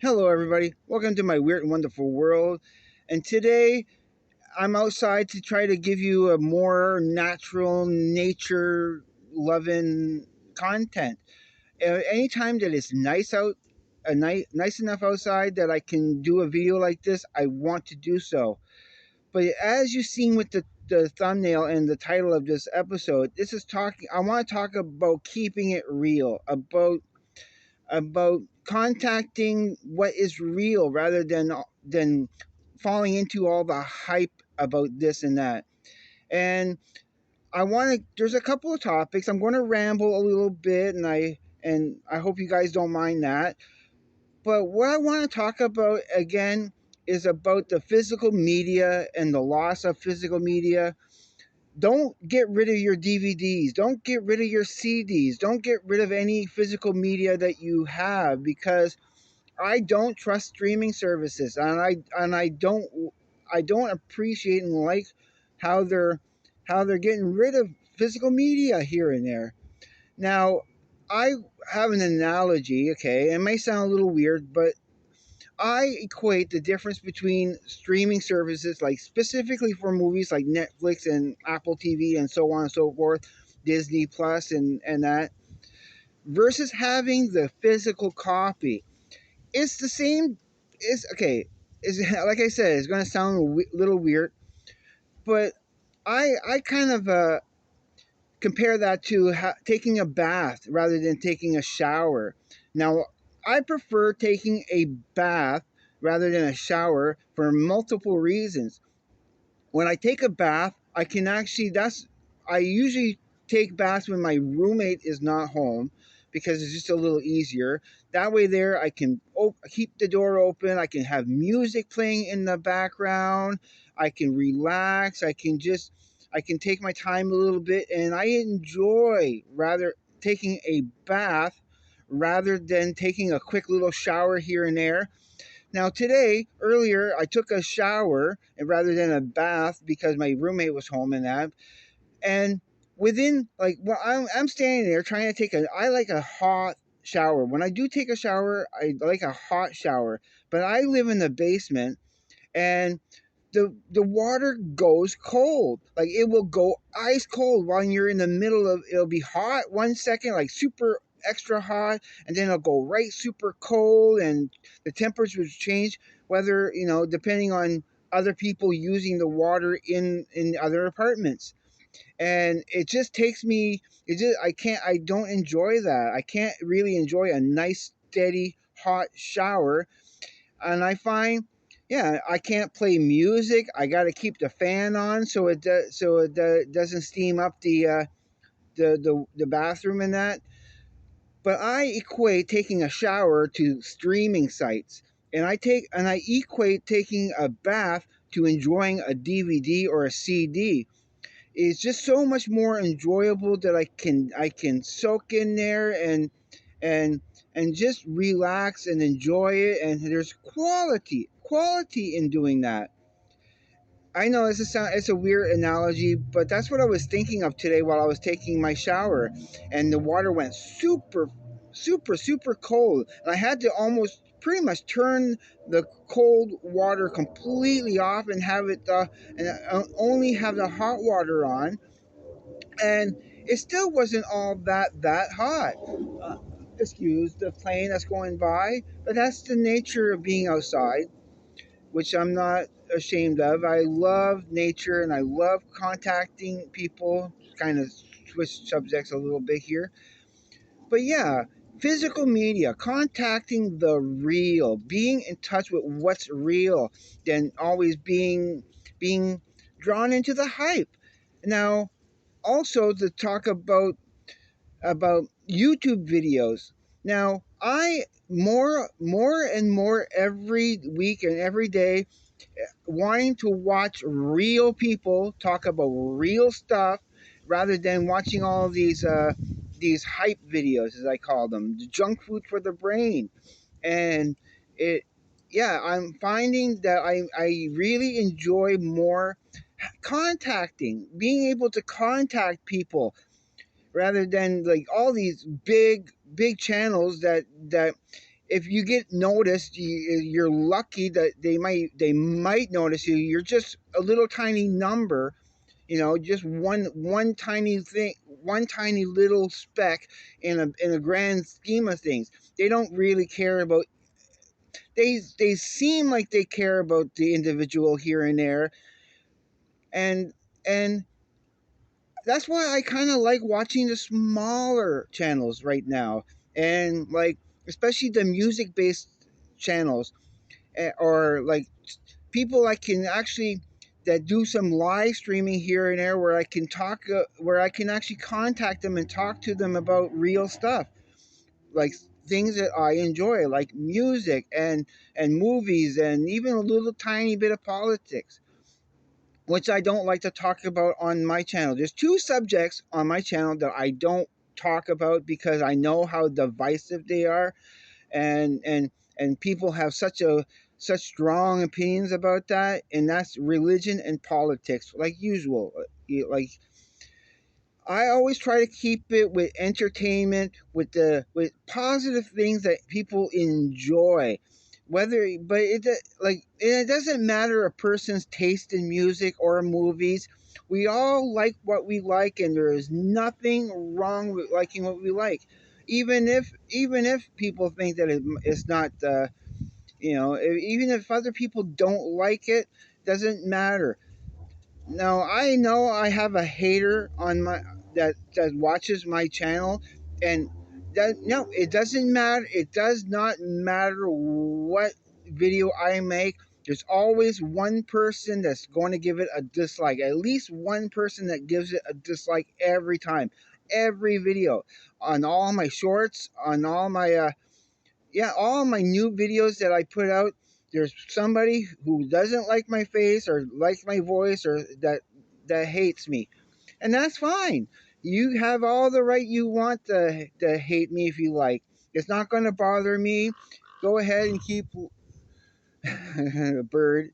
Hello, everybody. Welcome to my weird and wonderful world. And today I'm outside to try to give you a more natural, nature loving content. Anytime that it's nice out, nice enough outside that I can do a video like this, I want to do so. But as you've seen with the thumbnail and the title of this episode, this is talking. I want to talk about keeping it real, about contacting what is real rather than falling into all the hype about this and that. And I want to. There's a couple of topics. I'm going to ramble a little bit, and I hope you guys don't mind that. But what I want to talk about again is about the physical media and the loss of physical media. Don't get rid of your DVDs. Don't get rid of your CDs. Don't get rid of any physical media that you have, because I don't trust streaming services, and I don't appreciate and like how they're getting rid of physical media here and there. Now, I have an analogy, okay? It may sound a little weird, but I equate the difference between streaming services, like specifically for movies like Netflix and Apple TV and so on and so forth, Disney Plus and that, versus having the physical copy. It's the same. It's okay. It's like I said. It's going to sound a little weird, but I kind of compare that to taking a bath rather than taking a shower. Now, I prefer taking a bath rather than a shower for multiple reasons. When I take a bath, I can actually that's I usually take baths when my roommate is not home, because it's just a little easier. That way there I can keep the door open, I can have music playing in the background, I can relax, I can take my time a little bit, and I enjoy rather taking a bath rather than taking a quick little shower here and there. Now today, earlier, I took a shower and rather than a bath because my roommate was home and that. And within I'm standing there trying to take I like a hot shower. When I do take a shower, I like a hot shower. But I live in the basement, and the water goes cold. Like, it will go ice cold while you're in the middle of it'll be hot 1 second, like super extra hot, and then it'll go right super cold, and the temperature will change, whether, depending on other people using the water in other apartments. And it just takes me it just I don't enjoy that. I can't really enjoy a nice steady hot shower. And I find, yeah, I can't play music. I got to keep the fan on so it doesn't steam up the bathroom and that. But I equate taking a shower to streaming sites, and I equate taking a bath to enjoying a DVD or a CD. It's just so much more enjoyable that I can soak in there and and just relax and enjoy it, and there's quality in doing that. I know it's a weird analogy, but that's what I was thinking of today while I was taking my shower, and the water went super cold, and I had to almost pretty much turn the cold water completely off and have it and only have the hot water on, and it still wasn't all that hot. Uh, Excuse the plane that's going by, but that's the nature of being outside, which I'm not ashamed of. I love nature and I love contacting people. Kind of switch subjects a little bit here, but yeah, physical media, contacting the real, being in touch with what's real, than always being drawn into the hype. Now, also to talk about YouTube videos. Now, I more and more every week and every day wanting to watch real people talk about real stuff rather than watching all these hype videos, as I call them, the junk food for the brain. And it yeah, I'm finding that I really enjoy more being able to contact people rather than like all these big channels that if you get noticed, you're lucky that they might notice you. You're just a little tiny number, just one tiny thing, one tiny little speck in a grand scheme of things. They don't really care about. They seem like they care about the individual here and there, and and that's why I kind of like watching the smaller channels right now, and like especially the music based channels, or like people I can actually that do some live streaming here and there where I can talk, where I can actually contact them and talk to them about real stuff, like things that I enjoy, like music and movies and even a little tiny bit of politics, which I don't like to talk about on my channel. There's two subjects on my channel that I don't talk about because I know how divisive they are, and people have such strong opinions about that, and that's religion and politics, like usual. Like I always try to keep it with entertainment, with positive things that people enjoy. But it doesn't matter a person's taste in music or movies. We all like what we like, and there is nothing wrong with liking what we like. Even if people think that it's not, even if other people don't like it, doesn't matter. Now I know I have a hater on my that watches my channel, and that no, it doesn't matter. It does not matter what video I make. There's always one person that's going to give it a dislike. At least one person that gives it a dislike every time, every video, on all my shorts, on all my all my new videos that I put out. There's somebody who doesn't like my face or likes my voice, or that hates me, and that's fine. You have all the right you want to hate me if you like. It's not going to bother me. Go ahead and keep a bird.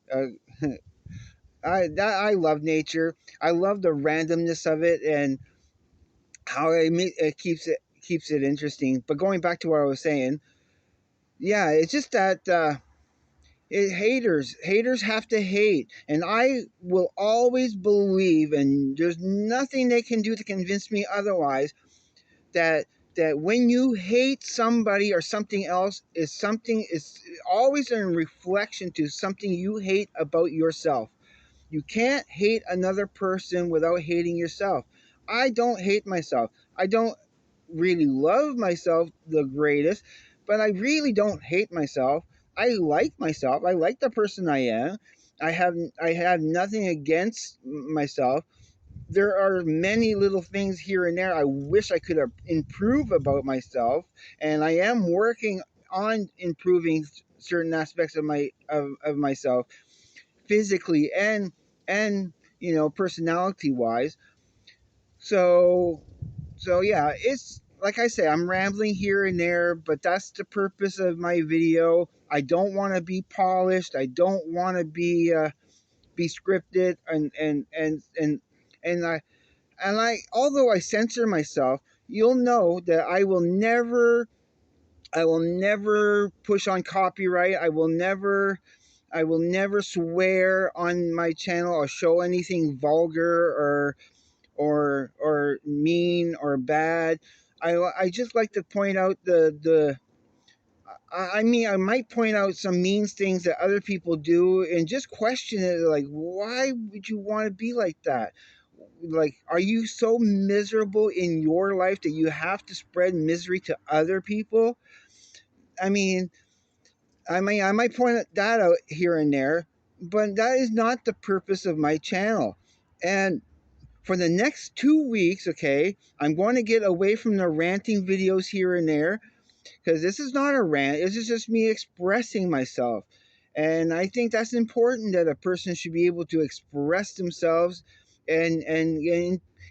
I love nature. I love the randomness of it and how it keeps it interesting. But going back to what I was saying, yeah, it's just that. Haters have to hate, and I will always believe, and there's nothing they can do to convince me otherwise, that when you hate somebody or something else, is always in reflection to something you hate about yourself. You can't hate another person without hating yourself. I don't hate myself. I don't really love myself the greatest, but I really don't hate myself. I like myself. I like the person I am. I have nothing against myself. There are many little things here and there I wish I could improve about myself, and I am working on improving certain aspects of myself, physically and personality wise. So yeah, it's like I say, I'm rambling here and there, but that's the purpose of my video. I don't want to be polished. I don't want to be scripted, and I although I censor myself, you'll know that I will never push on copyright. I will never swear on my channel or show anything vulgar or mean or bad. I just like to point out the I mean, I might point out some mean things that other people do and just question it, like, why would you want to be like that? Like, are you so miserable in your life that you have to spread misery to other people? I mean, I might point that out here and there, but that is not the purpose of my channel. And for the next 2 weeks, okay, I'm going to get away from the ranting videos here and there, because this is not a rant. This is just me expressing myself. And I think that's important, that a person should be able to express themselves and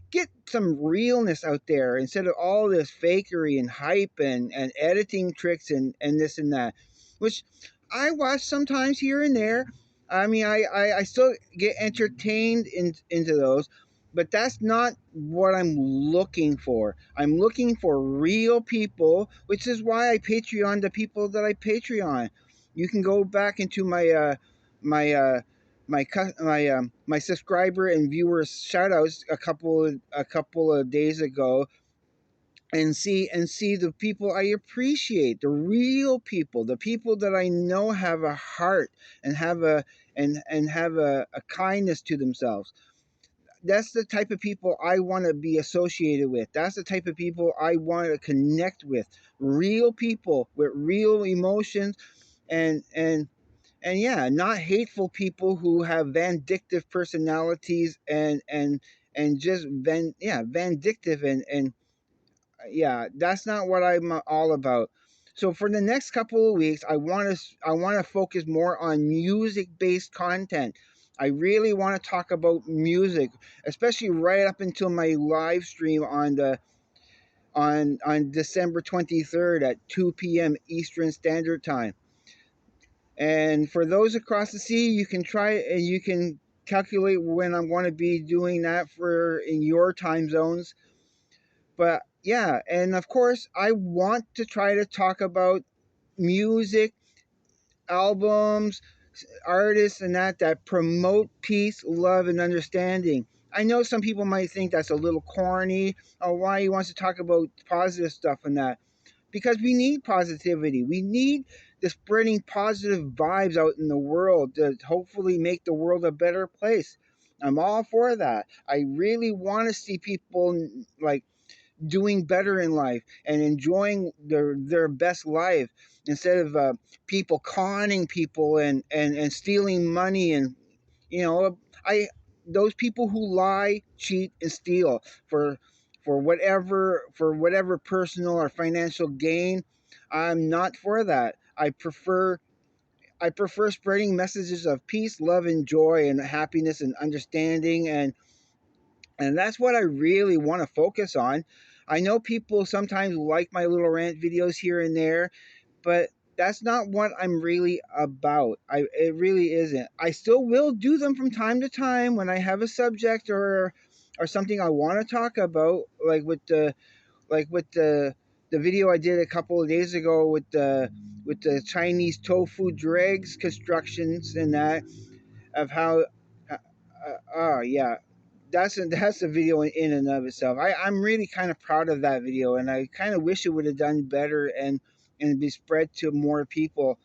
get some realness out there instead of all this fakery and hype and editing tricks and this and that, which I watch sometimes here and there. I mean, I still get entertained into those, but that's not what I'm looking for. I'm looking for real people, which is why I Patreon the people that I Patreon. You can go back into my my subscriber and viewer shoutouts a couple of days ago, and see the people I appreciate, the real people, the people that I know have a heart and have a kindness to themselves. That's the type of people I want to be associated with. That's the type of people I want to connect with. Real people with real emotions, and and and yeah, not hateful people who have vindictive personalities, and just vindictive, and yeah, that's not what I'm all about. So for the next couple of weeks, I want to focus more on music based content. I really want to talk about music, especially right up until my live stream on December 23rd at 2 p.m. Eastern Standard Time. And for those across the sea, you can try and you can calculate when I'm going to be doing that for in your time zones. But yeah, and of course, I want to try to talk about music, albums, artists, and that promote peace, love, and understanding. I know some people might think that's a little corny, or why he wants to talk about positive stuff and that. Because we need positivity. We need the spreading positive vibes out in the world to hopefully make the world a better place. I'm all for that. I really want to see people like doing better in life and enjoying their best life, instead of people conning people and stealing money, and you know I those people who lie, cheat, and steal for whatever personal or financial gain. I'm not for that. I prefer spreading messages of peace, love, and joy, and happiness, and understanding, and that's what I really want to focus on. I know people sometimes like my little rant videos here and there, but that's not what I'm really about. It really isn't. I still will do them from time to time when I have a subject or something I want to talk about, like with the video I did a couple of days ago with the Chinese tofu dregs constructions, and that of how yeah, that's a video in and of itself. I'm really kind of proud of that video, and I kind of wish it would have done better and be spread to more people.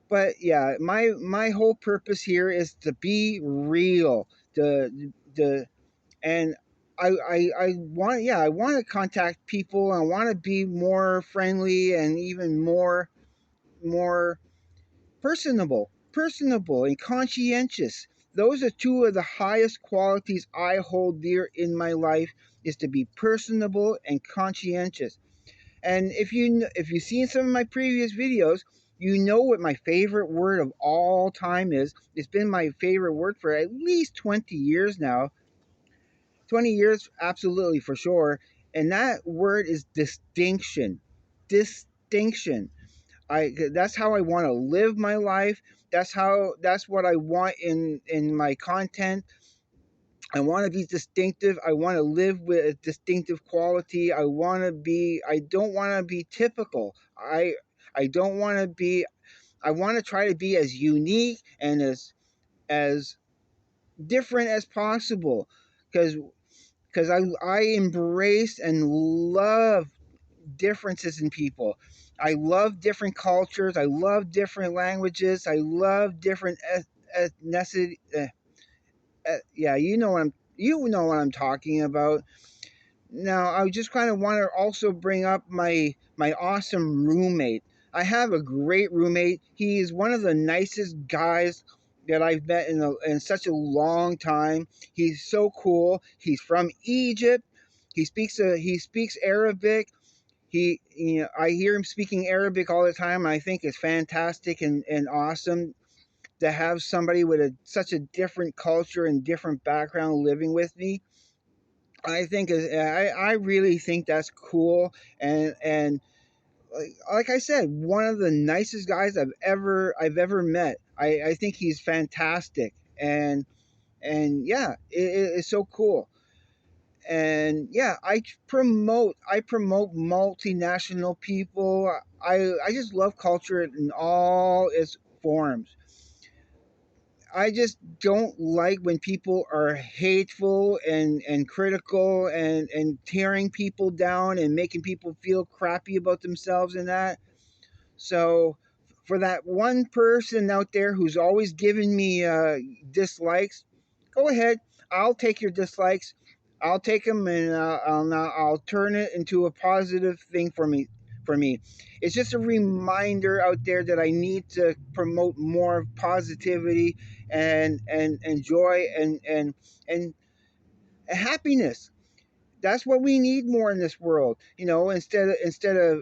But yeah, my whole purpose here is to be real. The and I want, yeah, I want to contact people. I want to be more friendly and even more personable and conscientious. Those are two of the highest qualities I hold dear in my life, is to be personable and conscientious. And if you've seen some of my previous videos, you know what my favorite word of all time is. It's been my favorite word for at least 20 years now. 20 years, absolutely, for sure. And that word is distinction. Distinction. That's how I want to live my life. That's what I want in my content. I want to be distinctive. I want to live with a distinctive quality. I don't want to be typical. I don't want to be I want to try to be as unique and as different as possible, cuz I embrace and love differences in people. I love different cultures. I love different languages. I love different ethnicity. Yeah, you know what I'm talking about. Now, I just kind of want to also bring up my awesome roommate. I have a great roommate. He is one of the nicest guys that I've met in such a long time. He's so cool. He's from Egypt. He speaks Arabic. I hear him speaking Arabic all the time. And I think it's fantastic and awesome to have somebody with such a different culture and different background living with me. I really think that's cool, and like I said, one of the nicest guys I've ever met. I think he's fantastic, and And yeah, it's so cool. And yeah, I promote multinational people. I just love culture in all its forms. I just don't like when people are hateful and critical and tearing people down and making people feel crappy about themselves and that. So for that one person out there who's always giving me dislikes, go ahead. I'll take your dislikes. I'll take them and I'll turn it into a positive thing for me. For me, it's just a reminder out there that I need to promote more positivity and joy and happiness. That's what we need more in this world. Instead of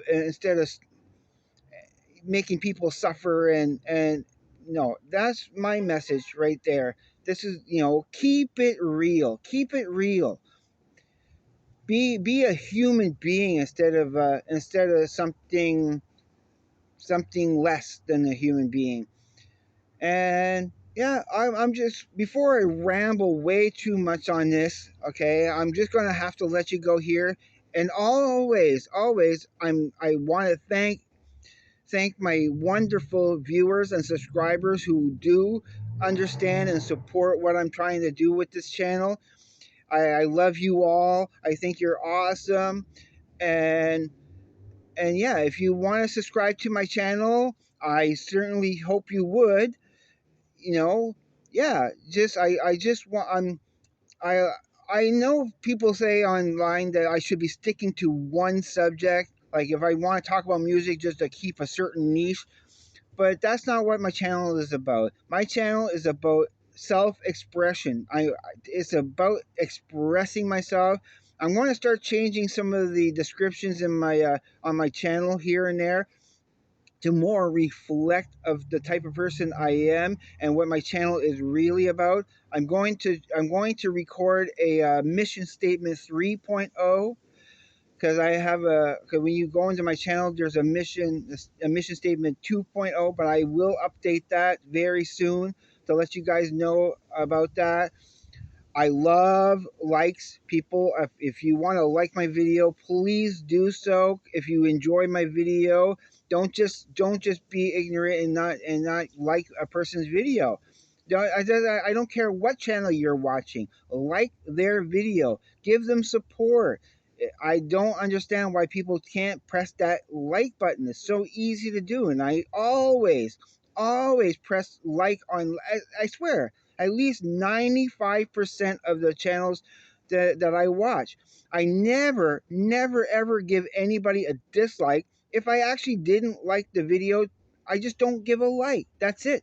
making people suffer and no, that's my message right there. This is, keep it real, keep it real. Be a human being instead of something less than a human being. And yeah, I'm just, before I ramble way too much on this, okay, I'm just gonna have to let you go here. And always, I want to thank my wonderful viewers and subscribers who do understand and support what I'm trying to do with this channel. I love you all. I think you're awesome. And and yeah, if you want to subscribe to my channel, I certainly hope you would. You know, yeah, I just want I I know people say online that I should be sticking to one subject. Like if I want to talk about music, just to keep a certain niche. But that's not what my channel is about. My channel is about self-expression. It's about expressing myself. I'm going to start changing some of the descriptions in my on my channel here and there to more reflect of the type of person I am and what my channel is really about. I'm going to record a mission statement 3.0, because I have cause when you go into my channel, there's a mission statement 2.0, but I will update that very soon to let you guys know about that. I love likes, people. If you want to like my video, please do so. If you enjoy my video, don't just be ignorant and not like a person's video. I don't care what channel you're watching. Like their video. Give them support. I don't understand why people can't press that like button. It's so easy to do, and I always press like on. I swear, at least 95% of the channels that I watch. I never, ever give anybody a dislike. If I actually didn't like the video, I just don't give a like. That's it.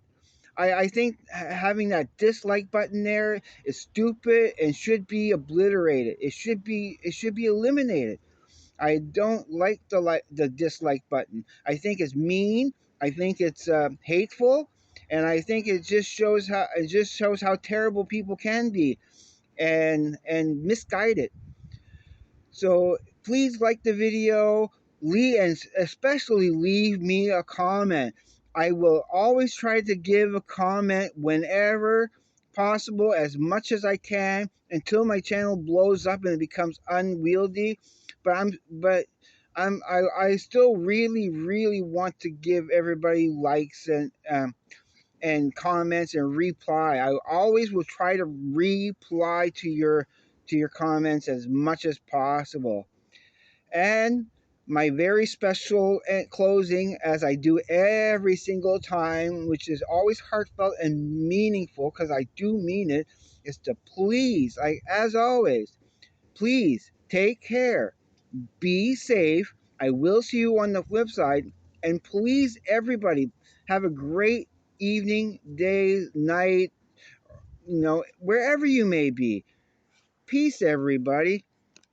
I think having that dislike button there is stupid and should be obliterated. It should be eliminated. I don't like the dislike button. I think it's mean. I think it's hateful, and I think it just shows how terrible people can be and misguided. So please like the video, and especially leave me a comment. I will always try to give a comment whenever possible, as much as I can, until my channel blows up and it becomes unwieldy. But I still really want to give everybody likes and comments and reply. I always will try to reply to your comments as much as possible. And my very special closing, as I do every single time, which is always heartfelt and meaningful because I do mean it, is to please, like as always, please take care, be safe. I will see you on the flip side, and please, everybody, have a great evening, day, night, wherever you may be. Peace, everybody.